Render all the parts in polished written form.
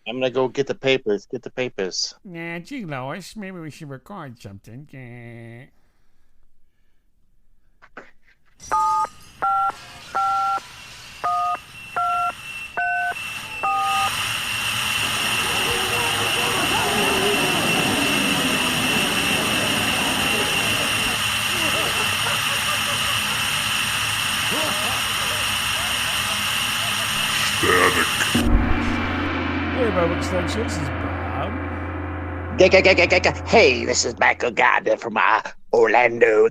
I'm gonna go get the papers. Get the papers. Yeah, gee, Lois, maybe we should record something. Hey, everybody, what's that show? This is Bob. Hey, this is Michael Gardner from Orlando.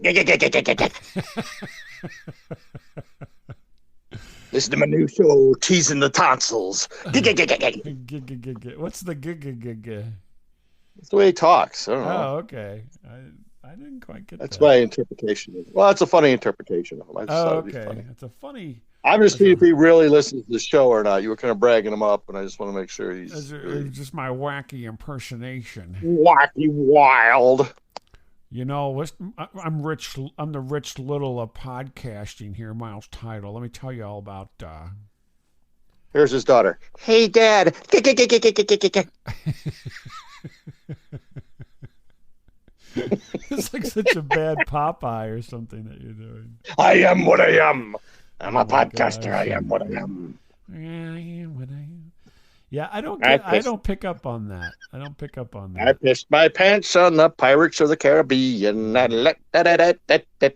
This is my new show, Teasing the Tonsils. That's What's the gig? the way he talks. I don't know. Oh, okay. I didn't quite get That's that. my interpretation. Well, it's a funny interpretation of him. I just Oh, thought it'd be okay. funny. It's a funny. I'm just That's seeing a, if he really listens to the show or not. You were kind of bragging him up, and I just want to make sure he's really it's just my wacky impersonation. wacky wild. I'm Rich. I'm the Rich Little of podcasting here, Miles Title. Let me tell you all about. Here's his daughter. Hey, Dad. It's like such a bad Popeye or something that you're doing. I am what I am. I'm Oh a my podcaster. gosh. I am what I am. Yeah, I am what I am. Yeah, I don't I get. I pissed, don't pick up on that. I don't pick up on I that. pissed my pants on the Pirates of the Caribbean. Hey,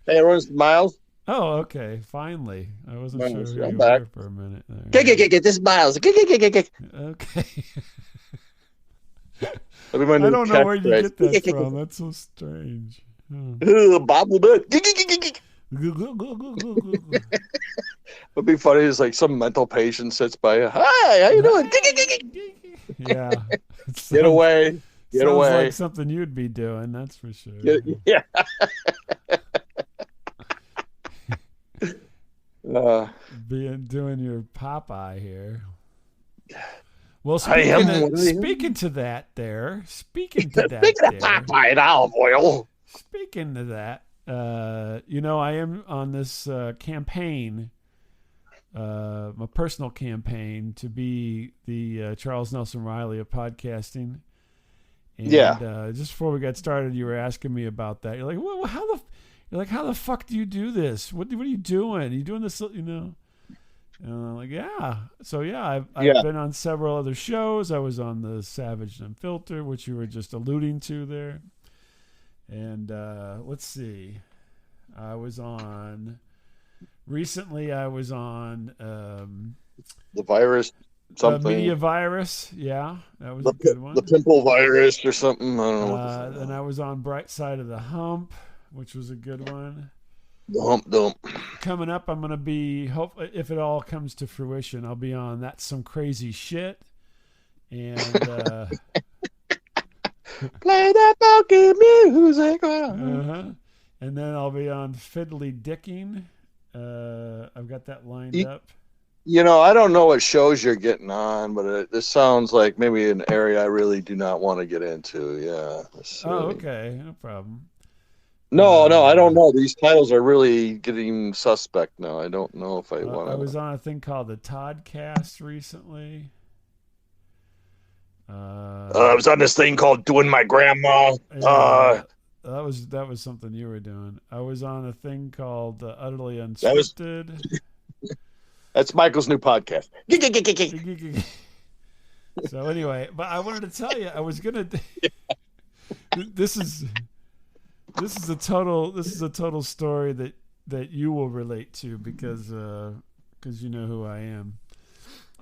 everyone's Miles. Oh, okay. Finally, I wasn't sure Miles, who I'm you back. were for a minute there. This is Miles. Okay. That'll be my I new don't know where you get that catchphrase. from. That's so strange. Huh. Bobblehead. What'd be funny is like some mental patient sits by you. Hi, how you doing? Yeah. It Get away. Get sounds away. like something you'd be doing, that's for sure. Yeah. Uh, Doing your Popeye here. Well, I am what I am. speaking to that there, speaking to that Speaking of there, Popeye and olive oil. speaking to that, I am on this campaign, my personal campaign to be the Charles Nelson Riley of podcasting. And Yeah. just before we got started, you were asking me about that. You're like, well, how the fuck do you do this? What are you doing? Are you doing this? And I'm like, yeah. So yeah, I've Yeah. been on several other shows. I was on the Savage and Unfiltered, which you were just alluding to there. And let's see, I was on recently. I was on The virus, Media something. Virus. Yeah, that was The, a good the one. pimple virus or something. I don't know what the fuck. Then I was on Bright Side of the Hump, which was a good one. The hump dump. Coming up, I'm gonna be hope if it all comes to fruition, I'll be on That's Some Crazy Shit, and Play that funky music. uh-huh. And then I'll be on Fiddly Dicking. I've got that lined up. I don't know what shows you're getting on, but this sounds like maybe an area I really do not want to get into. Yeah. Oh, okay, no problem. No, I don't Uh, know. These titles are really getting suspect now. I don't know if I I want was to. on a thing called the Toddcast recently. I was on this thing called Doing My Grandma. Yeah, that was something you were doing. I was on a thing called Utterly That was Unscripted. that's Michael's new podcast. So anyway, but I wanted to tell you, I was gonna. This is a total story that you will relate to because you know who I am.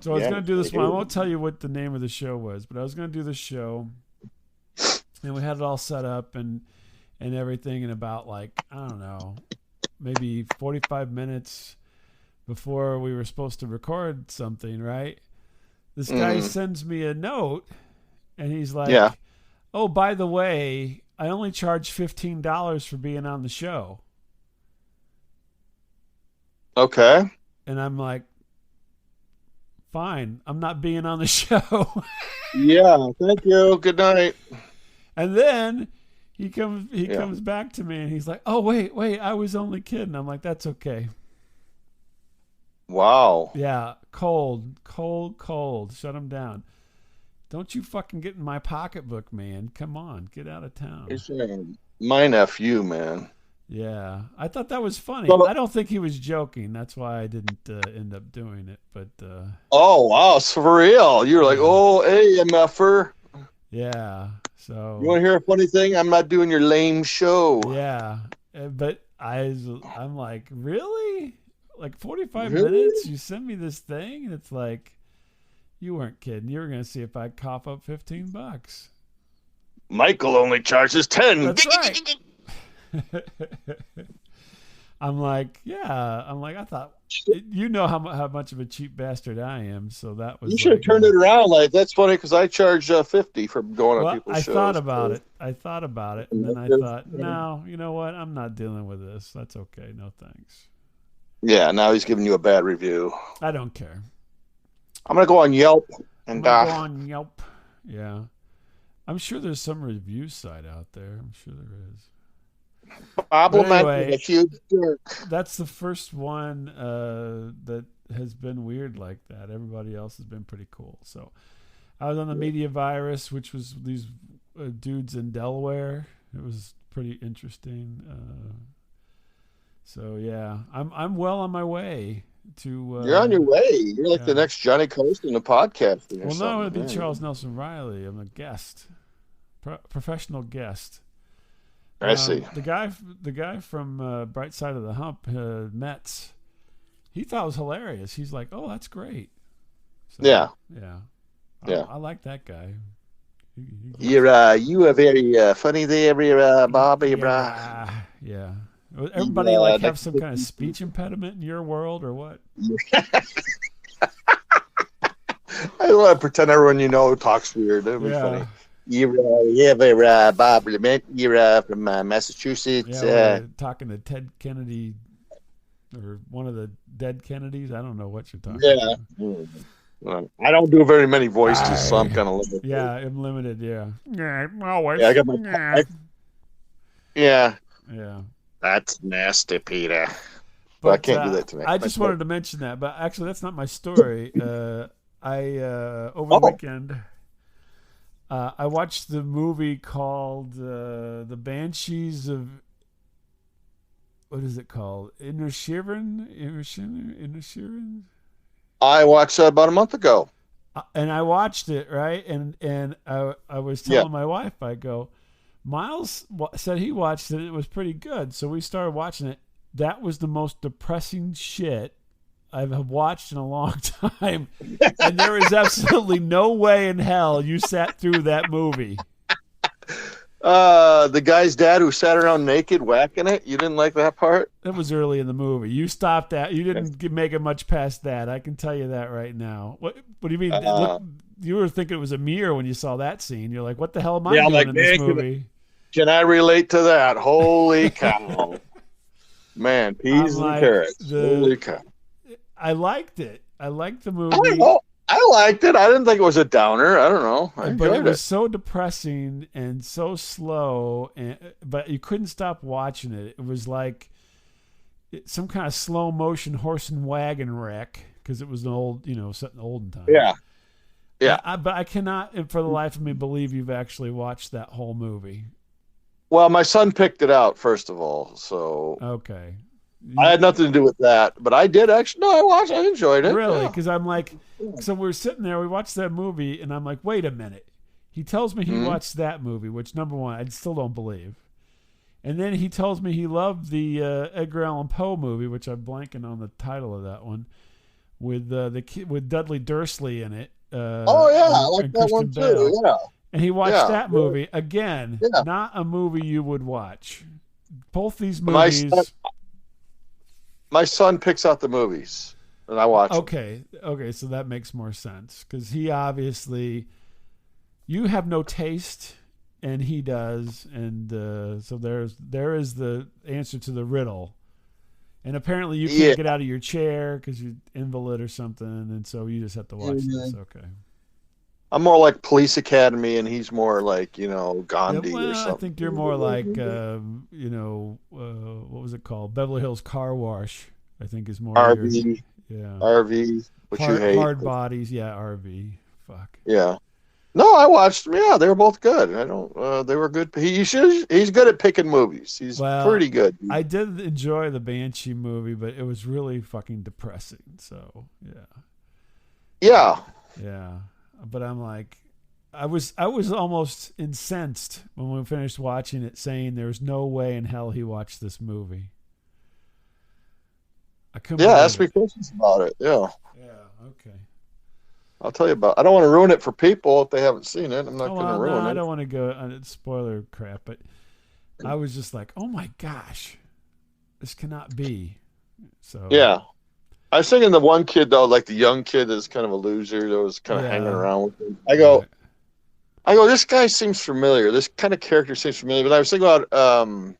So I was Yeah, gonna do I this one. I do. won't tell you what the name of the show was, but I was gonna do this show, and we had it all set up and everything, and about like I don't know, maybe 45 minutes before we were supposed to record something, right? This guy Mm, sends me a note, and he's yeah. like, "Oh, by the way, I only charge $15 for being on the show." Okay. And I'm like, "Fine, I'm not being on the show." Yeah. Thank you. Good night. And then he Yeah. comes back to me and he's like, "Oh, wait, I was only kidding." I'm like, "That's okay." Wow. Yeah, Cold. Shut him down. Don't you fucking get in my pocketbook, man. Come on, get out of town. He's saying, mine F you, man. Yeah, I thought that was funny. So, I don't think he was joking. That's why I didn't end up doing it. But oh, wow. So for real. You're like, yeah, oh, hey, MFer. yeah. You want So to hear a funny thing? I'm not doing your lame show. yeah, but I'm like, really? Like 45 Really? minutes? You send me this thing, and it's like, you weren't kidding. You were gonna see if I'd cough up $15. Michael only charges 10. That's right. I'm like, yeah. I'm like, I thought, you know how much of a cheap bastard I am. So that You was should have like, turned it around. Like, that's funny because I charge 50 for going on well, people's I thought shows. about it. And then I thought, no, you know what? I'm not dealing with this. That's okay. No thanks. Yeah, now he's giving you a bad review. I don't care. I'm going to go on Yelp I'm and gonna go on Yelp. Yeah, I'm sure there's some review site out there. I'm sure there is. But compliment anyway, a huge jerk. that's the first one that has been weird like that. Everybody else has been pretty cool. So I was on the Media Virus, which was these dudes in Delaware. It was pretty interesting. So yeah, I'm well on my way to. You're on your way. You're like the Yeah. next Johnny Coast in the podcasting or Well, no, I'm gonna something. be Yeah. Charles Nelson Riley. I'm a guest, professional guest. I see. The guy from Bright Side of the Hump, Metz, he thought it was hilarious. He's like, "Oh, that's great." So, Yeah. yeah, Yeah. I like that guy. You are very funny there, Bobby, brah. Yeah. Everybody like have some kind of speech impediment in your world or what? I want to pretend everyone you know talks weird. That'd be funny. You're Bob Lement. You're from Massachusetts. Yeah, we're talking to Ted Kennedy or one of the dead Kennedys. I don't know what you're talking about. I don't do very many voices, so I'm kind of limited. Yeah, I'm limited. Yeah. Yeah, always. Yeah, I got my. Yeah. Yeah. That's nasty, Peter. But I can't do that tonight. I just wanted to mention that, but actually, that's not my story. I over the weekend, I watched the movie called "The Banshees of." What is it called? Inisherin. I watched that about a month ago. And I watched it, right, and I was telling my wife, I go, Miles said he watched it and it was pretty good, so we started watching it. That was the most depressing shit I've watched in a long time, and there is absolutely no way in hell you sat through that movie. The guy's dad who sat around naked whacking it. You didn't like that part? That was early in the movie. You stopped that. You didn't make it much past that. I can tell you that right now. What do you mean? You were thinking it was a mirror when you saw that scene. You're like, what the hell am I doing in this movie? Can I relate to that? Holy cow. Man, peas and carrots. Holy cow. I liked it. I liked the movie. I liked it. I didn't think it was a downer. I don't know. But it was so depressing and so slow, but you couldn't stop watching it. It was like some kind of slow motion horse and wagon wreck because it was an old, set in the olden times. Yeah. Yeah. But I cannot, for the life of me, believe you've actually watched that whole movie. Well, my son picked it out, first of all. So okay. I had nothing to do with that, but I did actually. No, I watched. I enjoyed it. Really? Because I'm like, so we're sitting there, we watched that movie, and I'm like, wait a minute. He tells me he watched that movie, which number one, I still don't believe. And then he tells me he loved the Edgar Allan Poe movie, which I'm blanking on the title of that one, with with Dudley Dursley in it. I like that one too. Yeah. And he watched that movie again. Yeah. Not a movie you would watch. Both these movies. My son picks out the movies, and I watch. Okay, so that makes more sense because he obviously, you have no taste, and he does, and so there is the answer to the riddle, and apparently you can't get out of your chair because you're invalid or something, and so you just have to watch this. Okay. I'm more like Police Academy, and he's more like Gandhi or something. I think you're more like what was it called? Beverly Hills Car Wash. I think is more RV. Yeah. RV. which you hate. Hard Bodies, yeah, RV. Fuck. Yeah. No, I watched them. Yeah, they were both good. I don't. They were good. He's good at picking movies. He's pretty good. I did enjoy the Banshee movie, but it was really fucking depressing. So yeah. But I'm like, I was almost incensed when we finished watching it, saying there's no way in hell he watched this movie. I couldn't. Yeah, ask me questions about it. Yeah. Yeah. Okay. I'll tell you about. I don't want to ruin it for people if they haven't seen it. I'm not going to ruin it. I don't want to go on spoiler crap, but I was just like, oh my gosh, this cannot be. So yeah, I was thinking the one kid though, like the young kid that's kind of a loser that was kind of hanging around with him. I go, this guy seems familiar. This kind of character seems familiar. But I was thinking about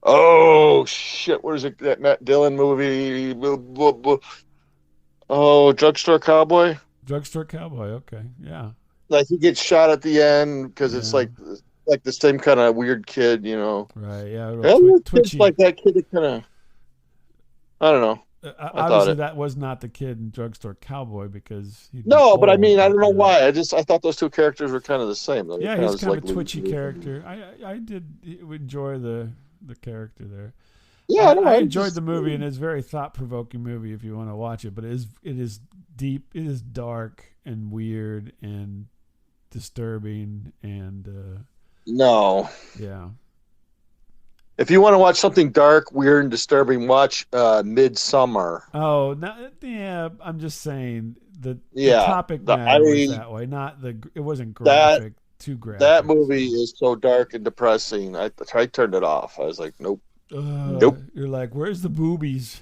oh shit, what is it? That Matt Dillon movie? Oh, Drugstore Cowboy. Drugstore Cowboy. Okay, yeah. Like he gets shot at the end because it's like the same kind of weird kid, you know. Right. Yeah. Twitchy. Like that kid that kind of. I don't know. Obviously, that was not the kid in Drugstore Cowboy because but I mean, I don't know why. I thought those two characters were kind of the same. Yeah, he's kind of a twitchy character. I did enjoy the character there. Yeah, I enjoyed the movie, and it's a very thought-provoking movie if you want to watch it. But it is deep, it is dark and weird and disturbing, and no, yeah. If you want to watch something dark, weird, and disturbing, watch Midsummer. Oh, yeah. I'm just saying the topic matter was that way. Not it wasn't graphic. Too graphic. That movie is so dark and depressing. I turned it off. I was like, nope. Nope. You're like, where's the boobies?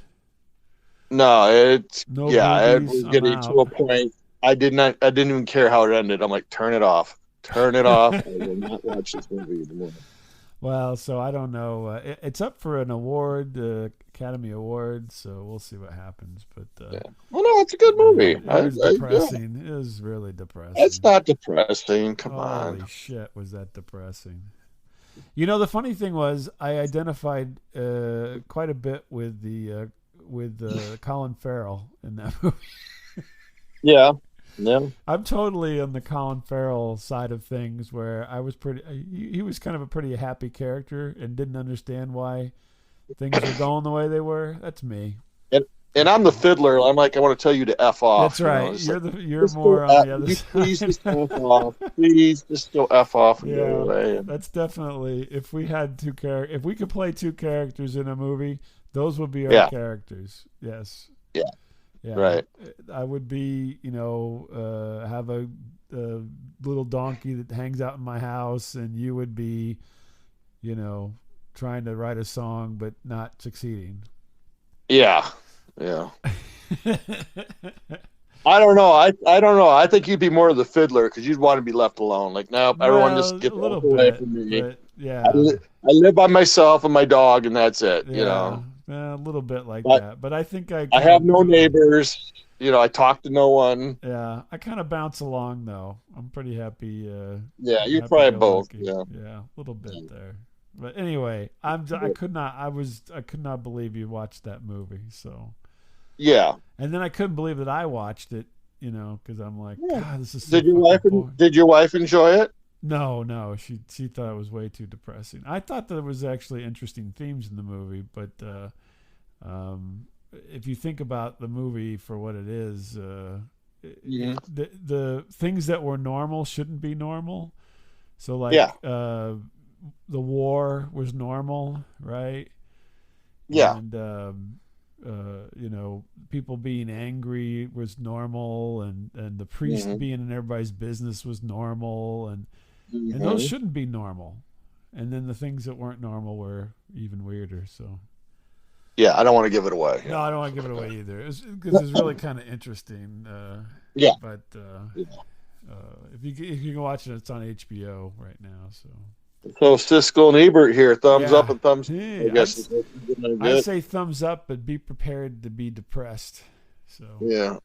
No, it boobies, was getting to a point. I didn't even care how it ended. I'm like, turn it off. Turn it off. I will not watch this movie anymore. Well, so I don't know. It's up for an award, Academy Award, so we'll see what happens. But well, no, it's a good movie. It was depressing. It was really depressing. It's not depressing. Come on. Holy shit, was that depressing? You know, the funny thing was, I identified quite a bit with Colin Farrell in that movie. Yeah. I'm totally on the Colin Farrell side of things, where I was he was kind of a pretty happy character and didn't understand why things were going the way they were. That's me. And I'm the fiddler. I'm like, I want to tell you to F off. That's right. You're more on the other side. Please just F off. Please just go F off and go away. That's definitely, if we had if we could play two characters in a movie, those would be our characters. Yes. Yeah. Yeah. Right. I would be, have a little donkey that hangs out in my house, and you would be, trying to write a song but not succeeding. Yeah. Yeah. I don't know. I don't know. I think you'd be more of the fiddler because you'd want to be left alone. Like, no, everyone just get away from me. But, yeah. I live by myself and my dog, and that's it. Yeah. A little bit like that, but I think I have no neighbors. I talk to no one. Yeah, I kind of bounce along though. I'm pretty happy. You're probably both. Yeah, a little bit there. But anyway, I could not believe you watched that movie. So yeah, and then I couldn't believe that I watched it. Because I'm like, God, this is. So did your wife enjoy it? No, she thought it was way too depressing. I thought there was actually interesting themes in the movie, but if you think about the movie for what it is, the things that were normal shouldn't be normal. So the war was normal, right? Yeah. And people being angry was normal, and the priest being in everybody's business was normal, and those shouldn't be normal. And then the things that weren't normal were even weirder. So yeah, I don't want to give it away. No, I don't want to give it away either. Because it's really kind of interesting. But if you can watch it, it's on HBO right now. So Siskel and Ebert here, thumbs up and thumbs. Hey, I say thumbs up, but be prepared to be depressed. So yeah,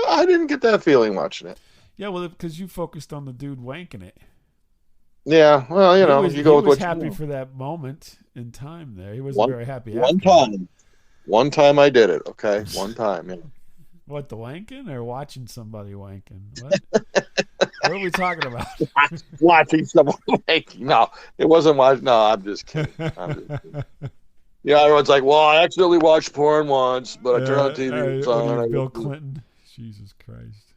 I didn't get that feeling watching it. Yeah, well, because you focused on the dude wanking it. Yeah, well, you go with what you know. He was happy for that moment in time there. He wasn't very happy. One time I did it. Okay, one time. Yeah. What, the wanking or watching somebody wanking? What? What are we talking about? Watching someone wanking. No, it wasn't watching. No, I'm just kidding. Yeah, everyone's like, well, I accidentally watched porn once, but I turned on TV. It was What are you, on. Bill Clinton? Jesus Christ.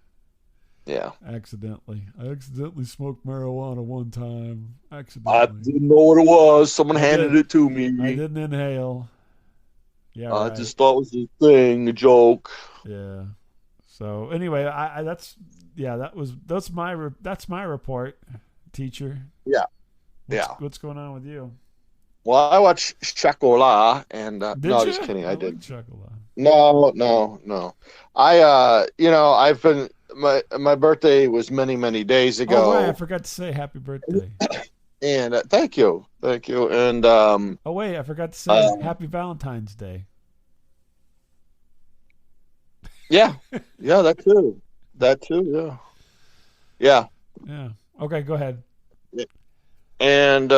Yeah. I accidentally smoked marijuana one time. I Accidentally. didn't know what it was. Someone handed it to me. I didn't inhale. Yeah, I right. just thought it was a thing, a joke. Yeah. So anyway, that's my report, teacher. Yeah. What's going on with you? Well, I watched Chocolat, and Did no, you? just kidding. I did. Like chocolate. No. I've been my birthday was many days ago. Oh, right, I forgot to say happy birthday. And thank you. And oh wait, I forgot to say happy Valentine's Day. Yeah, that too. Yeah. Yeah. Okay, go ahead. And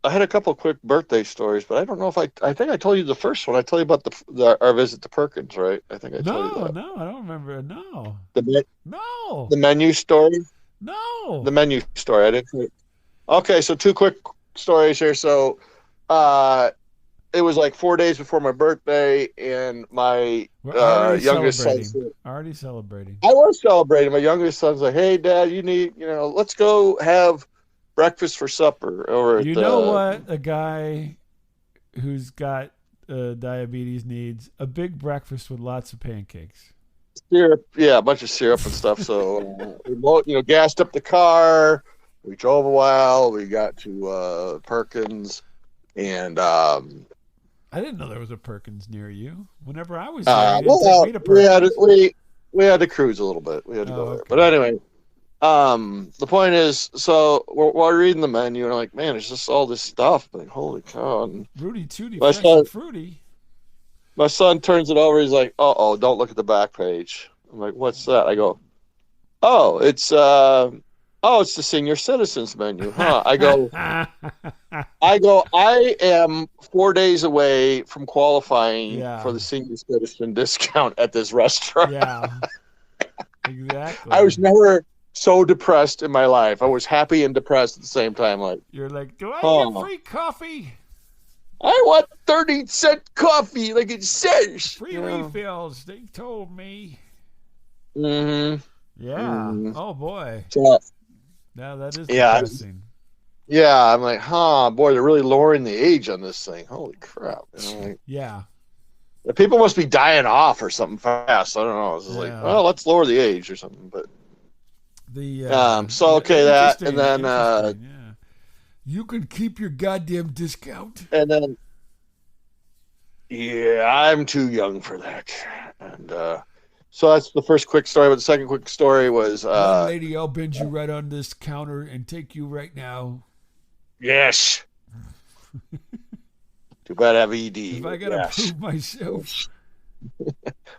I had a couple of quick birthday stories, but I don't know if I think I told you the first one. I told you about our visit to Perkins, right? I think I told you that. No, I don't remember. No. The menu story? No. The menu story. I didn't. Okay, so two quick stories here. So, it was like 4 days before my birthday, and my youngest son. Already celebrating. I was celebrating. My youngest son's like, "Hey, Dad, let's go have breakfast for supper." You know what a guy who's got diabetes needs? A big breakfast with lots of pancakes. Syrup, yeah, a bunch of syrup and stuff. So we gassed up the car. We drove a while. We got to Perkins, and I didn't know there was a Perkins near you. Whenever I was there, you didn't take me to Perkins. We had to cruise a little bit. We had to go there. But anyway, the point is, so we're reading the menu, and I'm like, man, it's just all this stuff. Like, holy cow! And Rudy Tooty, fresh and fruity. My son turns it over. He's like, "Uh-oh, don't look at the back page." I'm like, "What's that?" I go, "Oh, it's the senior citizens menu, huh?" I go, I am 4 days away from qualifying for the senior citizen discount at this restaurant. Yeah, exactly. I was never so depressed in my life. I was happy and depressed at the same time. Like, you're like, do I get free coffee? I want 30-cent coffee, like it says. Free refills, they told me. Mm-hmm. Yeah. Mm-hmm. Oh, boy. So, now that is depressing. Yeah, I'm like, boy, they're really lowering the age on this thing. Holy crap. Like, yeah. The people must be dying off or something fast. I don't know. It's like, well, let's lower the age or something. But that, and then yeah. You can keep your goddamn discount. And then I'm too young for that. And so that's the first quick story. But the second quick story was young lady, I'll bend you right on this counter and take you right now. Yes. Too bad I have ED. If I gotta prove myself.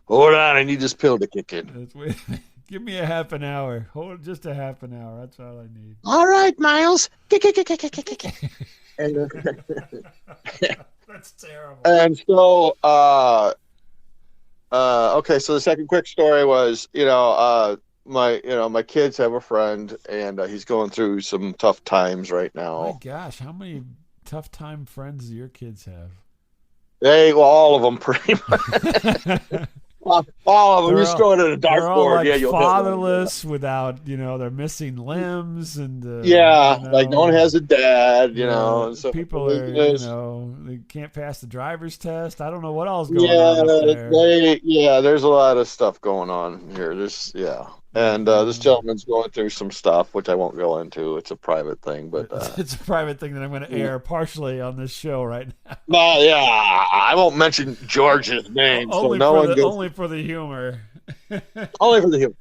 Hold on, I need this pill to kick in. Give me a half an hour. Hold just a half an hour. That's all I need. All right, Miles. And, that's terrible. And so, okay. So the second quick story was, my kids have a friend, and he's going through some tough times right now. My gosh, how many tough time friends do your kids have? All of them, pretty much. All of them. Just throw it at a dartboard. Like fatherless, without, they're missing limbs, and like no one has a dad, and so people are, they can't pass the driver's test. I don't know what else going on up there. There's a lot of stuff going on here. And this gentleman's going through some stuff, which I won't go into. It's a private thing, but it's a private thing that I'm going to air partially on this show right now. I won't mention George's name, only for the humor. Only for the humor.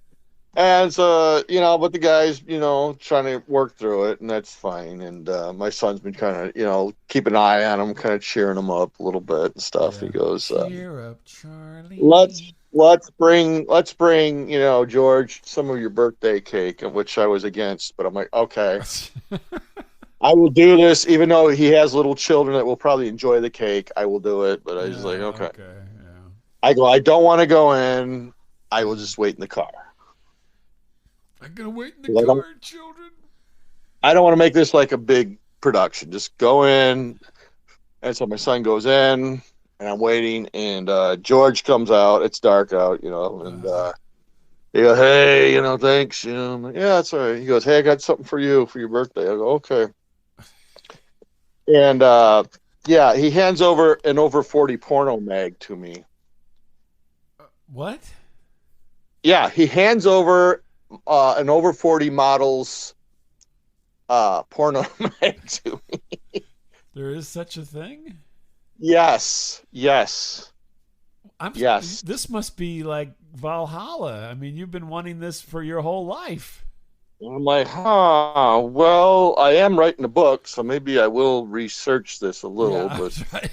And so, but the guy's, trying to work through it, and that's fine. And my son's been kind of, keep an eye on him, kind of cheering him up a little bit and stuff. Yeah. He goes, cheer up, Charlie. Let's bring, George, some of your birthday cake, which I was against, but I'm like, okay, I will do this, even though he has little children that will probably enjoy the cake. I will do it, but I was like, okay. I go, I don't want to go in. I will just wait in the car. I'm gonna wait in the 'Cause car, children. I don't want to make this like a big production. Just go in. And so my son goes in, and I'm waiting, and George comes out. It's dark out, and he goes, "Hey, thanks." I'm like, "Yeah, that's all right." He goes, "Hey, I got something for you for your birthday." I go, "Okay." And yeah, he hands over an over 40 porno mag to me. What? Yeah, he hands over an over 40 models porno mag to me. There is such a thing? Yes, yes, I'm. yes. This must be like Valhalla. I mean, you've been wanting this for your whole life. I'm like, huh, well, I am writing a book, so maybe I will research this a little, Yeah, but that's right.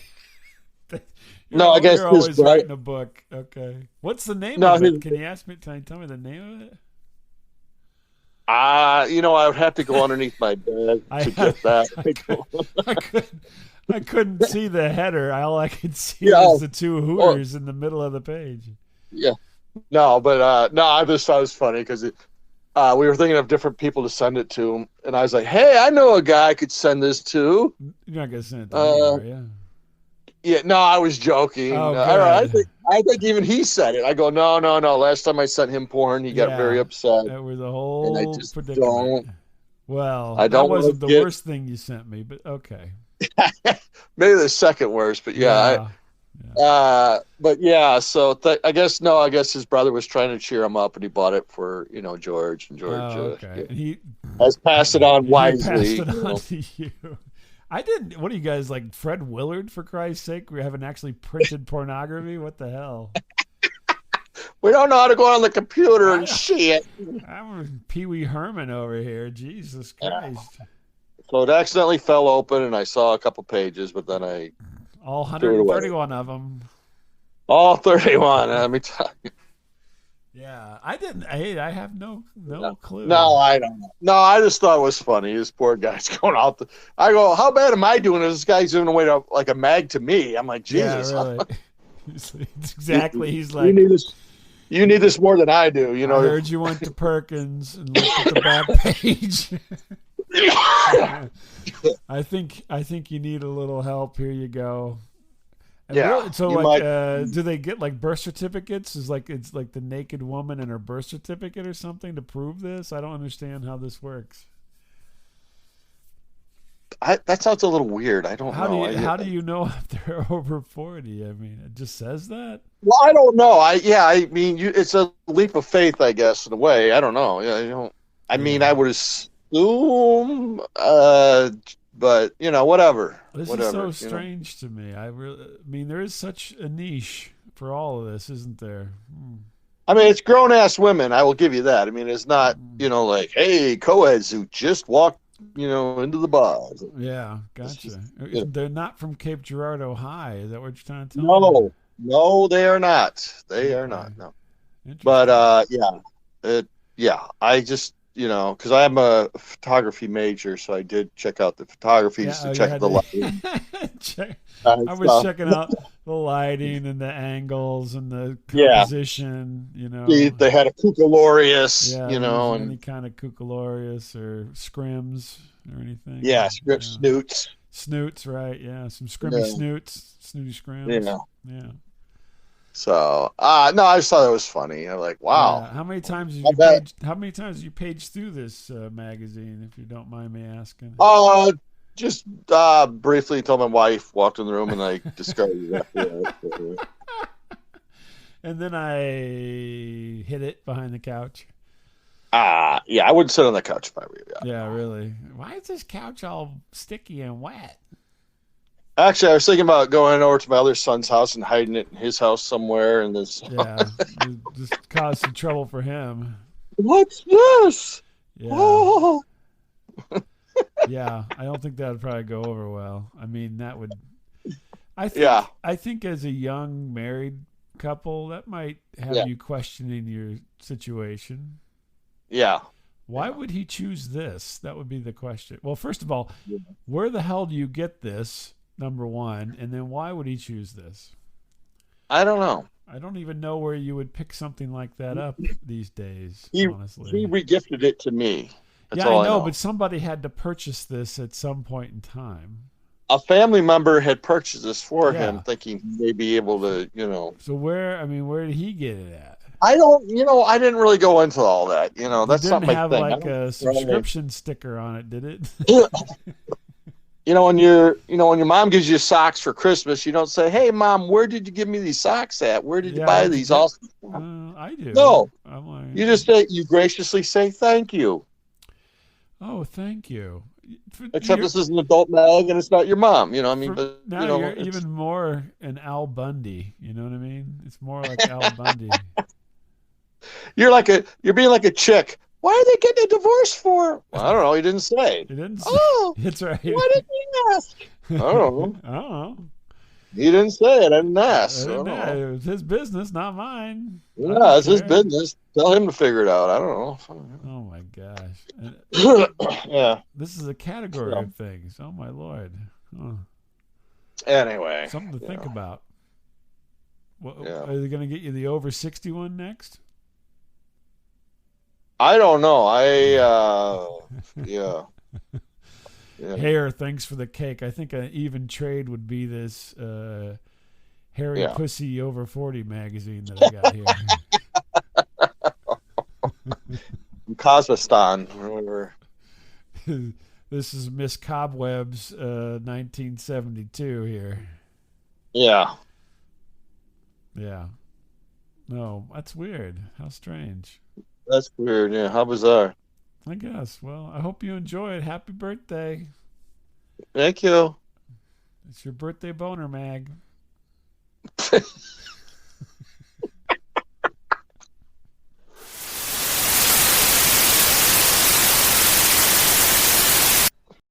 no, I guess You're his always brother, writing a book. Okay. What's the name no, of his, it? Can you ask me? Can you tell me the name of it? I would have to go underneath my bed I to get that. I could I couldn't I couldn't see the header. All I could see Yeah, was the two oh, Hooters in the middle of the page. yeah, no, but no, I just thought it was funny because we were thinking of different people to send it to, and I was like, hey, I know a guy I could send this to. You're not gonna send it to me, Uh, are you? yeah, no, I was joking. Oh, I good. think even he said it. I go, no, no, no. Last time I sent him porn, he got very Yeah, upset, that was a and I whole just predicament. don't. Well, I that don't want wasn't to the get worst thing you sent me, but okay. maybe the second worst, but yeah, Yeah. Yeah. but yeah. So I guess no, I guess his brother was trying to cheer him up, and he bought it for George, and George Oh, okay. yeah, And he has passed it on he passed wisely. it on to you. I didn't. What are you guys like, Fred Willard? For Christ's sake, we haven't actually printed pornography. What the hell? We don't know how to go on the computer and I see it. I'm Pee Wee Herman over here. Jesus Yeah. Christ! So it accidentally fell open, and I saw a couple pages, but then I All threw it away. 131 of them. All 31. Let me tell you. Yeah, I didn't. I have no No, clue. no, I don't know. No, I just thought it was funny. This poor guy's going out. I go, how bad am I doing? This guy's giving away like a mag to me. I'm like, Yeah, Jesus, really. It's exactly. He's you like, need this. You need this more than I do. I heard you went to Perkins and looked at the back page. I think you need a little help. Here you go. And Yeah, really, so you like, might. do they get like birth certificates? It's like the naked woman and her birth certificate or something to prove this? I don't understand how this works. That sounds a little weird. I don't know. How do you know if they're over 40? I mean, it just says that. Well, I don't know. I mean, it's a leap of faith, I guess, in a way. I don't know. Yeah, I don't. I mean, I Yeah. would assume, but whatever, This is whatever. so strange to me. I mean, there is such a niche for all of this, isn't there? Hmm. I mean, it's grown ass women. I will give you that. I mean, it's not, Hmm. like, hey, co-eds who just walked, into the bars. Yeah, It's gotcha. just, you know, They're not from Cape Girardeau High. Is that what you're trying to tell me? no, no, they are not. They are Okay, not. No, but interesting. yeah, yeah. I just, because I'm a photography major, so I did check out the Yeah, photographies to oh, you check had the to lighting check. and I was stuff. checking out the lighting and the angles and the Yeah, composition. they had a Cucalorius, Yeah, using any and kind of cucalorius or scrims or anything. yeah, script Yeah. snoots. Snoots, right? Yeah, some scrimmy Yeah, snoots, snooty scrims. yeah. Yeah, So, no, I just thought it was funny. I'm like, wow. yeah. How many times have I you bet. paged? How many times have you paged through this magazine? If you don't mind me asking. Just briefly until my wife walked in the room and I discarded it after that. And then I hid it behind the couch. Yeah, I wouldn't sit on the couch if I were you. Yeah. Yeah, really. Why is this couch all sticky and wet? Actually, I was thinking about going over to my other son's house and hiding it in his house somewhere. And this, Yeah, just caused some trouble for him. what's this? Yeah, Oh, yeah. I don't think that would probably go over well. I mean, that would. I yeah, think. I think as a young married couple, that might have yeah, you questioning your situation. yeah. Why Yeah. would he choose this? That would be the question. Well, first of all, Yeah. where the hell do you get this? Number one, and then why would he choose this? I don't know. I don't even know where you would pick something like that up these days, He honestly. regifted it to me. That's Yeah, I all I know, know. but somebody had to purchase this at some point in time. A family member had purchased this for him, Yeah. thinking he may be able So, to, so where? I mean, where did he get it at? I don't, I didn't really go into all that. It That's not didn't my have thing. I like don't a really, subscription sticker on it, did it? when your mom gives you socks for Christmas, you don't say, "Hey, mom, where did you give me these socks at? Where did you Yeah, buy where'd you these?" get? Awesome. I do. No, I'm you like, just say, you graciously say thank you. oh, thank you. Except You're this is an adult mag and it's not your mom. I mean, for but now. You're it's even more an Al Bundy. You know what I mean? It's more like Al Bundy. you're being like a chick. Why are they getting a divorce for? Well, I don't know. He didn't say. He didn't say. Oh, It's right. why didn't he ask? I I don't know. don't know. He didn't say it. I didn't I ask. So I didn't don't know. know. It was his business, not mine. I Yeah, don't it's his care. business. Tell him to figure it out. I Oh my gosh. don't know. Yeah. This is a category So, of things. Oh my lord. Oh, anyway, something to think about. What, yeah. are they going to get you the over 61 next? I don't know. Yeah, yeah. Hair, thanks for the cake. I think an even trade would be this Hairy Yeah. Pussy Over 40 magazine that I got here. Kazakhstan or whatever. This is Miss Cobweb's 1972 here. Yeah. Yeah. No, that's weird. How strange. That's weird. Yeah. How bizarre. I guess. Well, I hope you enjoy it. Happy birthday. Thank you. It's your birthday boner mag.